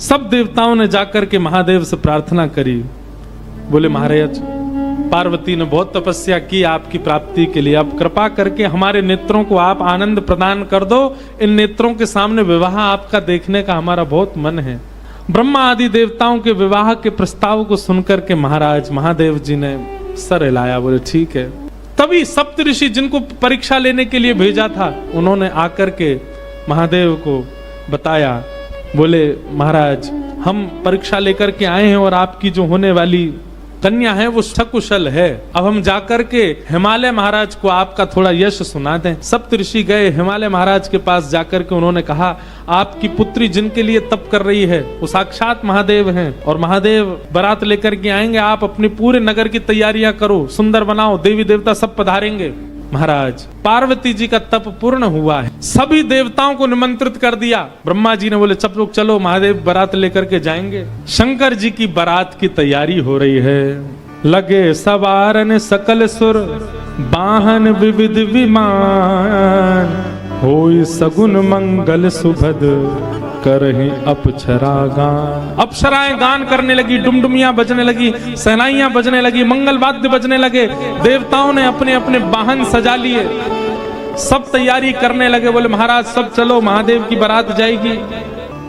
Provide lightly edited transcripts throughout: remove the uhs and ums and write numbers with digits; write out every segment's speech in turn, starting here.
सब देवताओं ने जाकर के महादेव से प्रार्थना करी। बोले महाराज, पार्वती ने बहुत तपस्या की आपकी प्राप्ति के लिए, अब कृपा करके हमारे नेत्रों को आप आनंद प्रदान कर दो। इन नेत्रों के सामने विवाह आपका देखने का हमारा बहुत मन है। ब्रह्मा आदि देवताओं के विवाह के प्रस्ताव को सुनकर के महाराज महादेव जी ने सर हिलाया, बोले ठीक है। तभी सप्तऋषि जिनको परीक्षा लेने के लिए भेजा था, उन्होंने आकर के महादेव को बताया। बोले महाराज, हम परीक्षा लेकर के आए हैं और आपकी जो होने वाली कन्या है वो सकुशल है। अब हम जाकर के हिमालय महाराज को आपका थोड़ा यश सुना दें। सप्तऋषि गए हिमालय महाराज के पास, जाकर के उन्होंने कहा आपकी पुत्री जिनके लिए तप कर रही है वो साक्षात महादेव हैं और महादेव बारात लेकर के आएंगे। आप अपने पूरे नगर की तैयारियां करो, सुंदर बनाओ, देवी देवता सब पधारेंगे। महाराज, पार्वती जी का तप पूर्ण हुआ है, सभी देवताओं को निमंत्रित कर दिया। ब्रह्मा जी ने बोले सब लोग चलो, महादेव बारात लेकर के जाएंगे। शंकर जी की बारात की तैयारी हो रही है। लगे सवारन सकल सुर, वाहन विविध विमान, होई सगुन मंगल सुभद, करहि अप्सरा गान। अप्सराएं गान करने लगी, डुमडुमियां बजने लगी, सहनाइयां बजने लगी, मंगल वाद्य बजने लगे। देवताओं ने अपने अपने वाहन सजा लिए, सब तैयारी करने लगे। बोले महाराज सब चलो, महादेव की बारात जाएगी।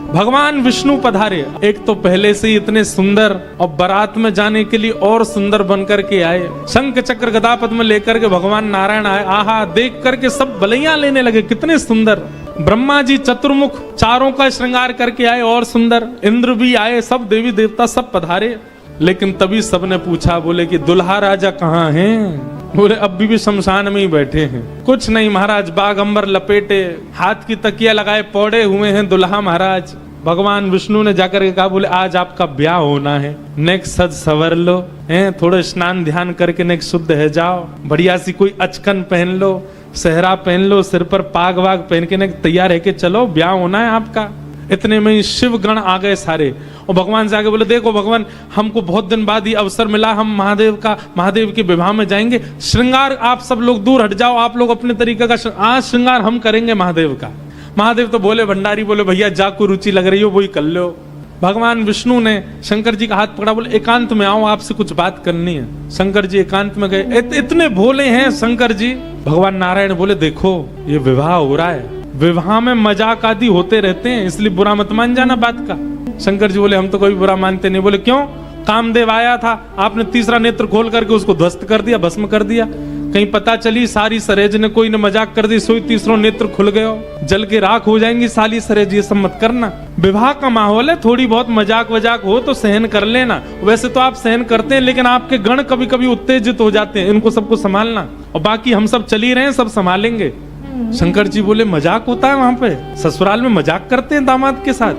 भगवान विष्णु पधारे। एक तो पहले से ही इतने सुंदर और बारात में जाने के लिए और सुंदर बनकर के आए। शंख चक्र गदा पद्म लेकर के भगवान नारायण आए। आहा, देख करके सब बलैया लेने लगे, कितने सुंदर। ब्रह्मा जी चतुर्मुख चारों का श्रृंगार करके आए और सुंदर। इंद्र भी आए, सब देवी देवता सब पधारे। लेकिन तभी सबने पूछा, बोले कि दुल्हा राजा कहाँ हैं? बोले अब भी शमशान में ही बैठे हैं। कुछ नहीं महाराज, बागंबर लपेटे, हाथ की तकिया लगाए पौड़े हुए हैं दुल्हा महाराज। भगवान विष्णु ने जाकर के कहा, बोले आज आपका ब्याह होना है, नेक सज सवर लो, हैं थोड़े स्नान ध्यान करके नेक शुद्ध है जाओ, बढ़िया सी कोई अचकन पहन लो, सेहरा पहन लो, सिर पर पाग वाग पहन के तैयार है कि चलो ब्याह होना है आपका। इतने में ही शिव गण आ गए सारे और भगवान से आगे बोले, देखो भगवान, हमको बहुत दिन बाद ये अवसर मिला, हम महादेव के विवाह में जाएंगे। श्रृंगार आप सब लोग दूर हट जाओ, आप लोग अपने तरीके का आज श्रृंगार हम करेंगे महादेव का। महादेव तो बोले, भंडारी बोले भैया जाको रुचि लग रही हो वही कर लो। भगवान विष्णु ने शंकर जी का हाथ पकड़ा, बोले एकांत में आओ, आपसे कुछ बात करनी है। शंकर जी एकांत में गए। इतने भोले हैं शंकर जी। भगवान नारायण बोले, देखो ये विवाह हो रहा है, विवाह में मजाक आदि होते रहते हैं, इसलिए बुरा मत मान जाना बात का। शंकर जी बोले, हम तो कोई बुरा मानते नहीं। बोले क्यों? कामदेव आया था, आपने तीसरा नेत्र खोल करके उसको ध्वस्त कर दिया, भस्म कर दिया। कहीं पता चली सारी सरेज ने कोई ने मजाक कर दी, सोई तीसरा नेत्र खुल गयो, जल के राख हो जाएंगी साली सरेज। ये सब मत करना, विवाह का माहौल है, थोड़ी बहुत मजाक वजाक हो तो सहन कर लेना। वैसे तो आप सहन करते हैं, लेकिन आपके गण कभी कभी उत्तेजित हो जाते हैं, इनको सबको संभालना। और बाकी हम सब चल ही रहे हैं, सब संभालेंगे। शंकर जी बोले, मजाक होता है वहां पे? ससुराल में मजाक करते हैं दामाद के साथ?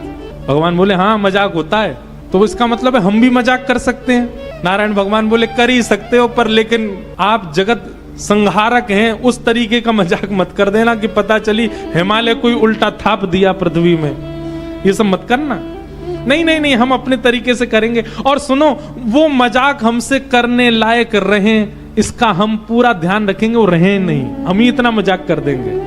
भगवान बोले, हाँ मजाक होता है। तो इसका मतलब है हम भी मजाक कर सकते हैं? नारायण भगवान बोले, कर ही सकते हो, पर लेकिन आप जगत संहारक हैं, उस तरीके का मजाक मत कर देना कि पता चली हिमालय कोई उल्टा थाप दिया पृथ्वी में। ये सब मत करना। नहीं नहीं नहीं, हम अपने तरीके से करेंगे। और सुनो, वो मजाक हमसे करने लायक रहे, इसका हम पूरा ध्यान रखेंगे, वो रहे नहीं, हम ही इतना मजाक कर देंगे।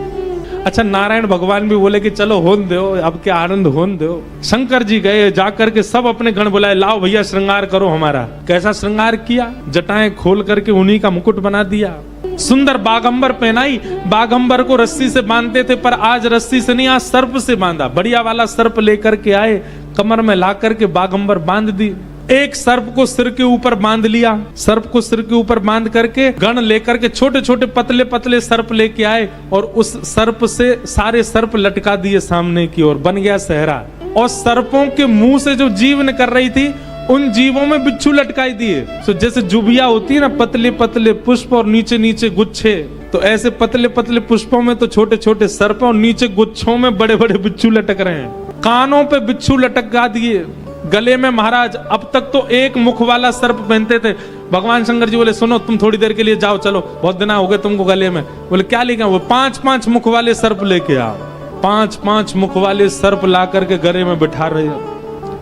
अच्छा, नारायण भगवान भी बोले कि चलो होन दो, अब क्या आनंद होन दो। शंकर जी गए, जाकर के सब अपने गण बुलाए, लाओ भैया श्रृंगार करो हमारा। कैसा श्रृंगार किया? जटाएं खोल करके उन्हीं का मुकुट बना दिया, सुंदर बागंबर पहनाई। बागंबर को रस्सी से बांधते थे, पर आज रस्सी से नहीं, आज सर्प से बांधा। बढ़िया वाला सर्प लेकर के आए, कमर में ला करके बागंबर बांध दी। एक सर्प को सिर के ऊपर बांध लिया, सर्प को सिर के ऊपर बांध करके गण लेकर के छोटे छोटे पतले पतले सर्प लेके आए और उस सर्प से सारे सर्प लटका दिए सामने की ओर, बन गया सहरा। और सर्पों के मुंह से जो जीव निकल रही थी, उन जीवों में बिच्छू लटकाई दिए। तो जैसे जुबिया होती है ना, पतले पतले पुष्प और नीचे नीचे गुच्छे, तो ऐसे पतले पतले पुष्पों में तो छोटे छोटे सर्प और नीचे गुच्छों में बड़े बड़े बिच्छू लटक रहे हैं। कानों पे बिच्छू लटका दिए, गले में महाराज अब तक तो एक मुख वाला सर्प पहनते थे। भगवान शंकर जी बोले, सुनो तुम थोड़ी देर के लिए जाओ, चलो बहुत दिन हो गए तुमको गले में। बोले क्या लेके? वो 5-5 मुख वाले सर्प लेके आओ। 5-5 मुख वाले सर्प ला करके गले में बिठा रहे हैं।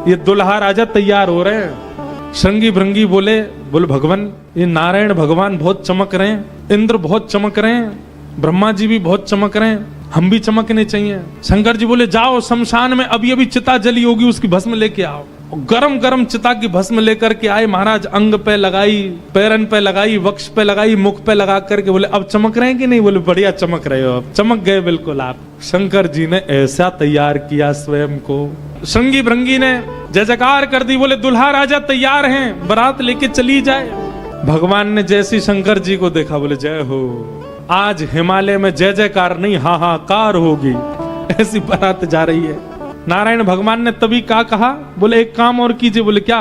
ये दुल्हा राजा तैयार हो रहे हैं। श्रृंगी भृंगी बोले भगवान, ये नारायण भगवान बहुत चमक रहे हैं, इंद्र बहुत चमक रहे हैं, ब्रह्मा जी भी बहुत चमक रहे हैं, हम भी चमकने चाहिए। शंकर जी बोले जाओ शमशान में अभी अभी चिता जली होगी, उसकी भस्म लेके आओ। गरम गरम चिता की भस्म लेकर के आए महाराज, अंग पे लगाई, पैरन पे लगाई, वक्ष पे लगाई, मुख पे लगा करके बोले अब चमक रहे हैं कि नहीं? बोले बढ़िया चमक रहे हो, अब चमक गए बिल्कुल आप। शंकर जी ने ऐसा तैयार किया स्वयं को, श्रृंगी भृंगी ने जय जयकार कर दी, बोले दुल्हा राजा तैयार हैं, बारात लेके चली जाए। भगवान ने जैसी शंकर जी को देखा बोले जय हो, आज हिमालय में जय जयकार नहीं हाहाकार होगी, ऐसी बारात जा रही है। नारायण भगवान ने तभी क्या कहा, बोले एक काम और कीजिए। बोले क्या?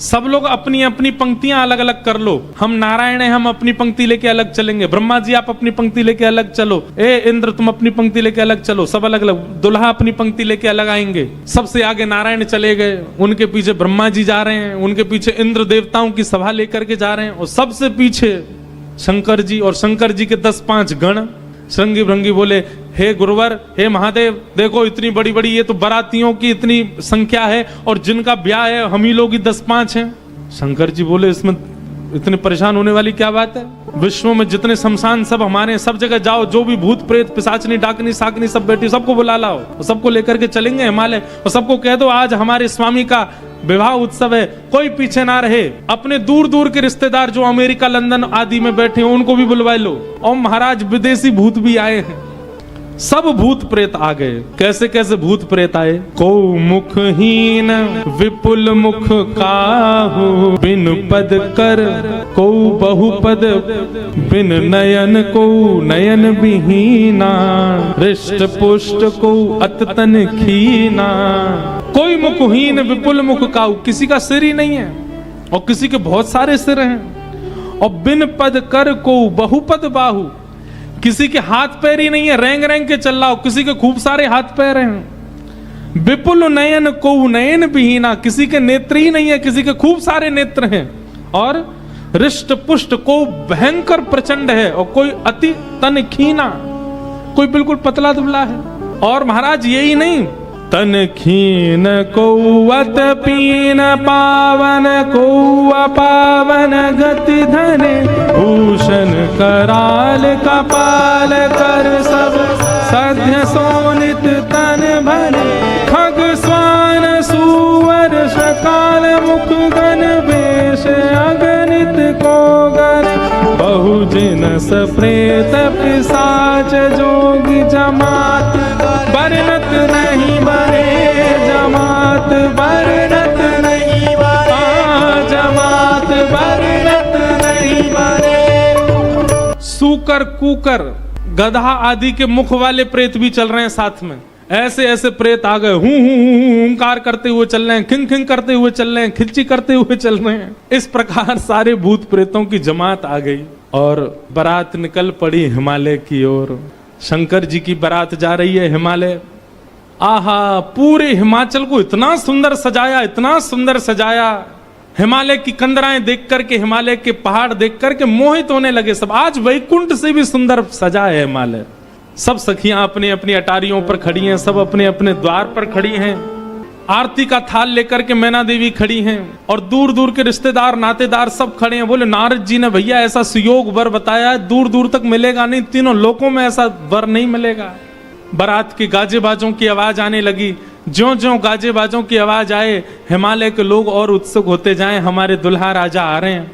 सब लोग अपनी अपनी पंक्तियां अलग अलग कर लो, हम नारायण हैं, हम अपनी पंक्ति लेके अलग चलेंगे। ब्रह्मा जी आप अपनी पंक्ति लेके अलग चलो, ए इंद्र तुम अपनी पंक्ति लेके अलग चलो, सब अलग अलग। दुल्हा अपनी पंक्ति लेके अलग आएंगे। सबसे आगे नारायण चले गए, उनके पीछे ब्रह्मा जी जा रहे हैं, उनके पीछे इंद्र देवताओं की सभा लेकर के जा रहे हैं, और सबसे पीछे शंकर जी, और शंकर जी के 10-5 गण। श्रृंगी भृंगी बोले हे गुरुवर, हे महादेव, देखो इतनी बड़ी बड़ी ये तो बारातियों की इतनी संख्या है, और जिनका ब्याह है हम ही लोग ही 10-5 हैं। शंकर जी बोले इसमें इतने परेशान होने वाली क्या बात है? विश्व में जितने शमशान सब हमारे, सब जगह जाओ, जो भी भूत प्रेत पिशाचनी डाकनी साकनी सब बैठी, सबको बुला लाओ, सबको लेकर के चलेंगे हिमालय, और सबको कह दो आज हमारे स्वामी का विवाह उत्सव है, कोई पीछे ना रहे। अपने दूर दूर के रिश्तेदार जो अमेरिका लंदन आदि में बैठे हैं उनको भी बुलवा लो। और महाराज विदेशी भूत भी आए हैं, सब भूत प्रेत आ गए। कैसे कैसे भूत प्रेत आए? को मुखहीन विपुल मुख काहू, बिन पद कर को बहुपद, बिन नयन को नयन विहीना, हृष्ट पुष्ट को अततन खीना। कोई मुखहीन विपुल मुख काहू, किसी का सिर ही नहीं है और किसी के बहुत सारे सिर हैं। और बिन पद कर को बहुपद बाहु, किसी के हाथ पैर ही नहीं है, रेंग रेंग के चल रहा हो, किसी के खूब सारे हाथ पैर हैं। विपुल नयन को नयन विहीना, किसी के नेत्र ही नहीं है, किसी के खूब सारे नेत्र हैं। और हृष्ट पुष्ट को भयंकर प्रचंड है, और कोई अति तन खीना, कोई बिल्कुल पतला दुबला है। और महाराज यही नहीं, तन खीन को अत पीन, पावन को अपावन, गति धन भूषण कराल, कपाल कर सब सध्य सोनित तन भले, खग स्वान सुवर शकाल, मुख गण वेश अगणित को गण, बहुजिनस प्रेत पिशाच जोगी जमात, वर्णत नहीं बने जमात, वर्णत नहीं बने जमात, वर्णत नहीं बने। सूकर कुकर गधा आदि के मुख वाले प्रेत भी चल रहे हैं साथ में। ऐसे ऐसे प्रेत आ गए, हूं हुंकार करते हुए चल रहे हैं, खिंग खिंग करते हुए चल रहे हैं, खिच्ची करते हुए चल रहे हैं। इस प्रकार सारे भूत प्रेतों की जमात आ गई और बारात निकल पड़ी हिमालय की ओर। शंकर जी की बारात जा रही है हिमालय। आहा, पूरे हिमाचल को इतना सुंदर सजाया, इतना सुंदर सजाया। हिमालय की कंदराएं देख करके, हिमालय के पहाड़ देख करके मोहित होने लगे सब। आज वैकुंठ से भी सुंदर सजा है हिमालय। सब सखियां अपनी अपनी अटारियों पर खड़ी हैं, सब अपने अपने द्वार पर खड़ी हैं। आरती का थाल लेकर के मैना देवी खड़ी हैं, और दूर दूर के रिश्तेदार नातेदार सब खड़े हैं। बोले नारद जी ने भैया ऐसा सुयोग वर बताया है, दूर दूर तक मिलेगा नहीं, तीनों लोकों में ऐसा वर नहीं मिलेगा। बारात की गाजे बाजों की आवाज आने लगी। ज्यों ज्यों गाजे बाजों की आवाज आए, हिमालय के लोग और उत्सुक होते जाएं, हमारे दुल्हा राजा आ रहे हैं।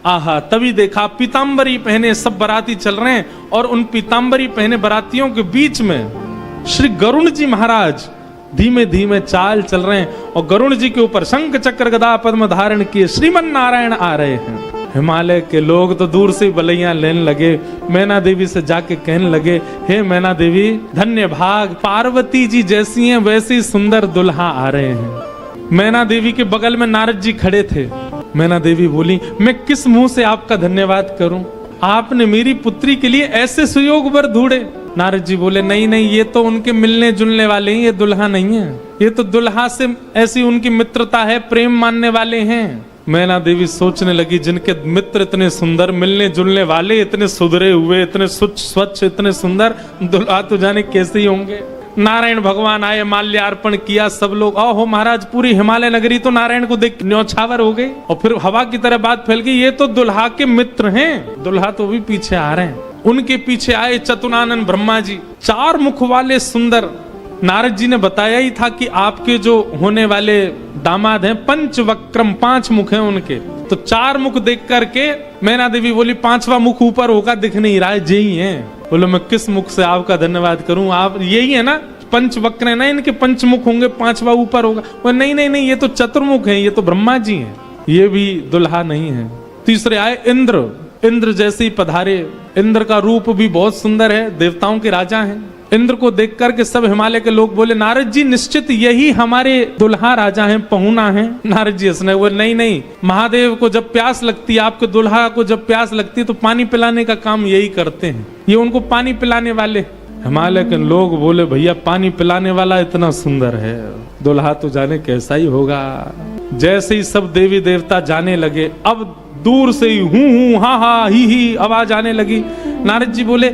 आहा, तभी देखा पीतांबरी पहने सब बाराती चल रहे हैं, और उन पीतांबरी पहने बारातियों के बीच में श्री गरुण जी महाराज धीमे धीमे चाल चल रहे हैं, और गरुण जी के ऊपर शंख चक्र गदा पद्म धारण किए श्रीमन नारायण आ रहे हैं। हिमालय के लोग तो दूर से बलैया लेने लगे। मैना देवी से जाके कहने लगे, हे मैना देवी धन्य भाग, पार्वती जी जैसी हैं वैसी सुंदर दुल्हा आ रहे हैं। मैना देवी के बगल में नारद जी खड़े थे। मैना देवी बोली, मैं किस मुंह से आपका धन्यवाद करूं, आपने मेरी पुत्री के लिए ऐसे सुयोग वर ढूंढे। नारद जी बोले, नहीं नहीं, ये तो उनके मिलने जुलने वाले हैं, ये दुल्हा नहीं है। ये तो दुल्हा से ऐसी उनकी मित्रता है, प्रेम मानने वाले हैं। मैना देवी सोचने लगी, जिनके मित्र इतने सुंदर, मिलने जुलने वाले इतने सुधरे हुए, इतने स्वच्छ, इतने सुंदर, दुल्हा तो जाने कैसे ही होंगे। नारायण भगवान आए, माल्यार्पण किया, सब लोग आओ महाराज। पूरी हिमालय नगरी तो नारायण को देख न्यौछावर हो गई, और फिर हवा की तरह बात फैल गई, ये तो दुल्हा के मित्र हैं, दुल्हा तो भी पीछे आ रहे हैं। उनके पीछे आए चतुरानन ब्रह्मा जी, 4 मुख वाले सुंदर। नारद जी ने बताया ही था कि आपके जो होने वाले दामाद हैं पंचवक्रम, 5 मुख हैं उनके। तो 4 मुख देख करके मैना देवी बोली 5वां मुख ऊपर होगा, दिख नहीं रहा है, यही है। बोलो मैं किस मुख से आपका धन्यवाद करूं, आप यही है ना, पंचवक्र है ना, इनके 5 मुख होंगे, 5वां ऊपर होगा। वो नहीं नहीं नहीं, ये तो चतुर्मुख है, ये तो ब्रह्मा जी हैं, ये भी दुल्हा नहीं है। तीसरे आए इंद्र, इंद्र जैसे ही पधारे। इंद्र का रूप भी बहुत सुंदर है, देवताओं के राजा हैं। इंद्र को देख करके सब हिमालय के लोग बोले नारद जी निश्चित यही हमारे दुल्हा राजा हैं, पहुना हैं। नारद जी हंसने वो नहीं नहीं, महादेव को जब प्यास लगती है, आपके दुल्हा को जब प्यास लगती है तो पानी पिलाने का काम यही करते हैं, ये उनको पानी पिलाने वाले। हिमालय के लोग बोले भैया पानी पिलाने वाला इतना सुंदर है, दुल्हा तो जाने कैसा ही होगा। जैसे ही सब देवी देवता जाने लगे, अब दूर से ही हूं हा हा ही आवाज आने लगी। नारद जी बोले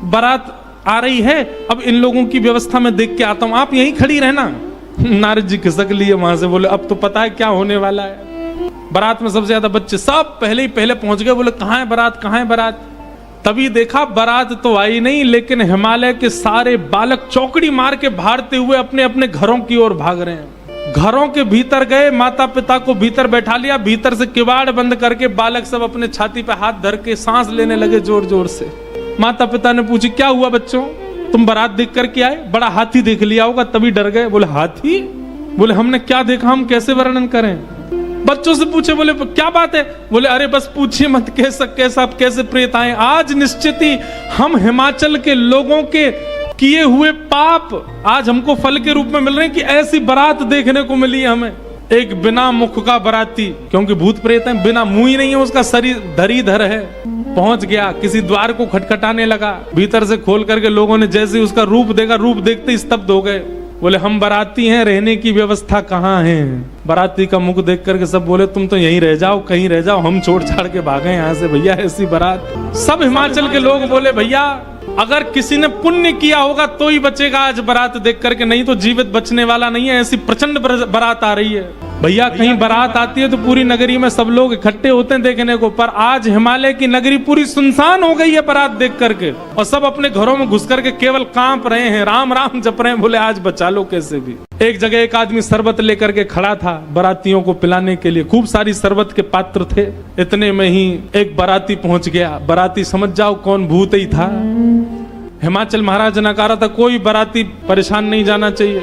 बारात आ रही है, अब इन लोगों की व्यवस्था में देख के आता हूं, आप यहीं खड़ी रहना। नारद जी खिसक लिए वहां से, बोले अब तो पता है क्या होने वाला है। बारात में सबसे ज्यादा बच्चे सब पहले ही पहले पहुंच गए। बोले कहां है बारात, कहां है बारात। तभी देखा बारात तो आई नहीं, लेकिन हिमालय के सारे बालक चौकड़ी मार के भागते हुए अपने अपने घरों की ओर भाग रहे हैं। घरों के भीतर गए, माता पिता को भीतर बैठा लिया, भीतर से किवाड़ बंद करके बालक सब अपने छाती पे हाथ धर के सांस लेने लगे जोर जोर से। माता पिता ने पूछी क्या हुआ बच्चों, तुम बारात देख करके आए, बड़ा हाथी देख लिया होगा तभी डर गए। बोले हाथी, बोले हमने क्या देखा, हम कैसे वर्णन करें। बच्चों से पूछे, बोले क्या बात है, बोले अरे बस पूछिए मत, कैसा कैसे प्रेत आए। आज निश्चित ही हम हिमाचल के लोगों के किए हुए पाप आज हमको फल के रूप में मिल रहे हैं कि ऐसी बारात देखने को मिली है हमें। एक बिना मुख का बाराती, क्योंकि भूत प्रेत है, बिना मुंह ही नहीं है, उसका शरीर धरीधर है, पहुंच गया, किसी द्वार को खटखटाने लगा, भीतर से खोल करके लोगों ने जैसे उसका रूप देखा, रूप देखते ही स्तब्ध हो गए। बोले हम बाराती हैं, रहने की व्यवस्था कहाँ है। बाराती का मुख देख करके सब बोले तुम तो यहीं रह जाओ, कहीं रह जाओ, हम छोड़ छाड़ के भागे यहाँ से, भैया ऐसी बारात। सब हिमाचल के लोग बोले भैया अगर किसी ने पुण्य किया होगा तो ही बचेगा आज बारात देख करके, नहीं तो जीवित बचने वाला नहीं है। ऐसी प्रचंड बारात आ रही है भैया, कहीं बारात आती है तो पूरी नगरी में सब लोग इकट्ठे होते हैं देखने को, पर आज हिमालय की नगरी पूरी सुनसान हो गई है बारात देख करके, और सब अपने घरों में घुस करके केवल कांप रहे हैं, राम राम जप रहे हैं। बोले आज बचा लो कैसे भी। एक जगह एक आदमी शरबत लेकर के खड़ा था बारातियों को पिलाने के लिए, खूब सारी शरबत के पात्र थे। इतने में ही एक बाराती पहुंच गया। बाराती समझ जाओ कौन, भूत ही था। हिमाचल महाराज ने कहा था कोई बाराती परेशान नहीं जाना चाहिए,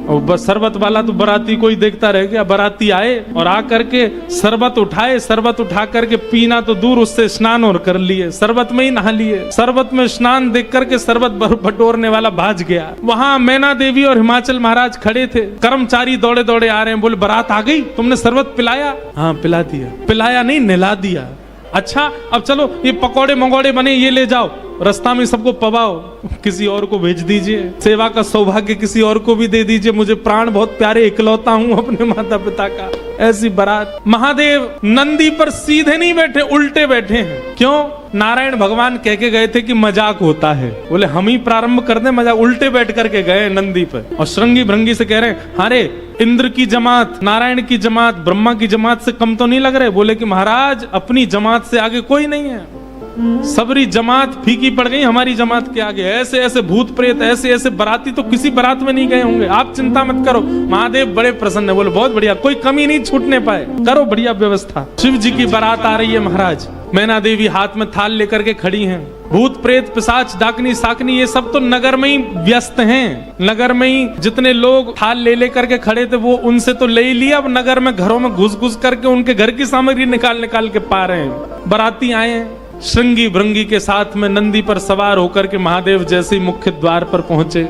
और बस शरबत वाला तो बाराती को ही देखता रह गया। बाराती आए और आकर के शरबत उठाए, शरबत उठा करके पीना तो दूर, उससे स्नान और कर लिए, शरबत में ही नहा लिए। शरबत में स्नान देख करके शरबत बटोरने वाला भाज गया। वहां मैना देवी और हिमाचल महाराज खड़े थे, कर्मचारी दौड़े दौड़े आ रहे हैं। बोले बारात आ गई, तुमने शरबत पिलाया? हाँ पिला दिया। पिलाया नहीं, नहला दिया। अच्छा अब चलो ये पकौड़े मंगोड़े बने, ये ले जाओ, रास्ता में सबको पवाओ, किसी और को भेज दीजिए, सेवा का सौभाग्य किसी और को भी दे दीजिए, मुझे प्राण बहुत प्यारे, इकलौता हूं अपने माता पिता का। ऐसी बारात। महादेव नंदी पर सीधे नहीं बैठे, उल्टे बैठे हैं। क्यों? नारायण भगवान कह के गए थे कि मजाक होता है, बोले हम ही प्रारंभ कर दें मजाक। उल्टे बैठ करके गए नंदी पर, और श्रृंगी भृंगी से कह रहे हैं अरे इंद्र की जमात, नारायण की जमात, ब्रह्मा की जमात से कम तो नहीं लग रहे। बोले कि महाराज अपनी जमात से आगे कोई नहीं है, सबरी जमात फीकी पड़ गई हमारी जमात के आगे। ऐसे ऐसे भूत प्रेत, ऐसे ऐसे बाराती तो किसी बारात में नहीं गए होंगे, आप चिंता मत करो। महादेव बड़े प्रसन्न है। बोले बहुत बढ़िया, कोई कमी नहीं छूटने पाए, करो बढ़िया व्यवस्था। शिव जी की बारात आ रही है महाराज। मैना देवी हाथ में थाल लेकर के खड़ी हैं। भूत प्रेत पिशाच डाकनी साकनी ये सब तो नगर में ही व्यस्त हैं। नगर में ही जितने लोग थाल ले लेकर के खड़े थे वो उनसे तो ले ही लिया, अब नगर में घरों में घुस घुस करके उनके घर की सामग्री निकाल निकाल के पा रहे हैं। बाराती आए हैं श्रृंगी भृंगी के साथ में, नंदी पर सवार होकर के महादेव जैसे ही मुख्य द्वार पर पहुंचे।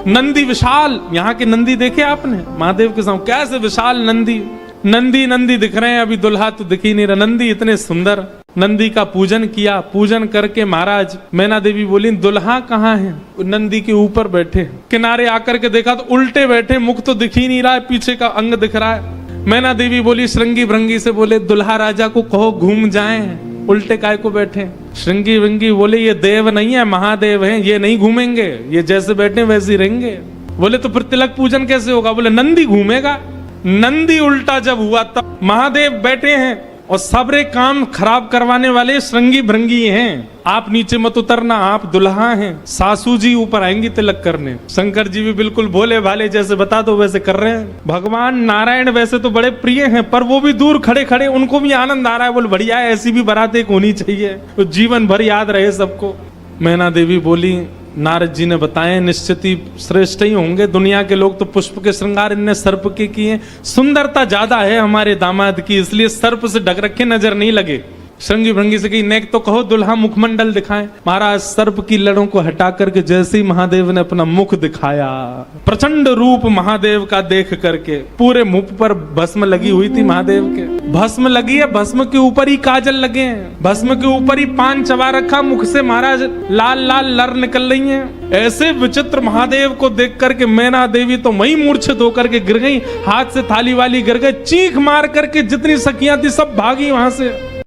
नंदी विशाल, यहाँ के नंदी देखे आपने महादेव के सामने कैसे विशाल नंदी, नंदी नंदी दिख रहे हैं, अभी दुल्हा तो दिख ही नहीं रहा। नंदी इतने सुंदर। नंदी का पूजन किया, पूजन करके महाराज मैना देवी बोली दुल्हा कहाँ है? नंदी के ऊपर बैठे। किनारे आकर के देखा तो उल्टे बैठे, मुख तो दिख ही नहीं रहा है, पीछे का अंग दिख रहा है। मैना देवी बोली श्रृंगी भृंगी से, बोले दुल्हा राजा को कहो घूम जाएं, उल्टे काय को बैठे। श्रृंगी भृंगी बोले ये देव नहीं है, महादेव हैं, ये नहीं घूमेंगे, ये जैसे बैठे वैसे ही रहेंगे। बोले तो फिर तिलक पूजन कैसे होगा? बोले नंदी घूमेगा। नंदी उल्टा जब हुआ तब महादेव बैठे हैं, और सबरे काम खराब करवाने वाले श्रृंगी भृंगी हैं। आप नीचे मत उतरना, आप दुल्हा हैं, सासू जी ऊपर आएंगी तिलक करने। शंकर जी भी बिल्कुल भोले भाले, जैसे बता दो वैसे कर रहे हैं। भगवान नारायण वैसे तो बड़े प्रिय हैं, पर वो भी दूर खड़े खड़े उनको भी आनंद आ रहा है। बोल बढ़िया है, ऐसी भी बारात एक होनी चाहिए, तो जीवन भर याद रहे सबको। मैना देवी बोली, नारद जी ने बताए निश्चित ही श्रेष्ठ ही होंगे। दुनिया के लोग तो पुष्प के श्रृंगार, इनने सर्प के किए। सुंदरता ज्यादा है हमारे दामाद की, इसलिए सर्प से ढक रखे, नजर नहीं लगे। श्रृंगी भृंगी से कही, नेक तो कहो दुल्हा मुखमंडल दिखाएं। महाराज सर्प की लड़ों को हटा करके जैसे ही महादेव ने अपना मुख दिखाया, प्रचंड रूप महादेव का देख करके पूरे मुख पर भस्म लगी हुई थी महादेव के। भस्म लगी है, भस्म के ऊपर ही काजल लगे हैं, भस्म के ऊपर ही पान चबा रखा, मुख से महाराज लाल लाल लर निकल रही हैं। ऐसे विचित्र महादेव को देख करके मैना देवी तो वही मूर्छित होकर के गिर गई, हाथ से थाली वाली गिर गई, चीख मार करके जितनी सखियां थी सब भागी वहां से।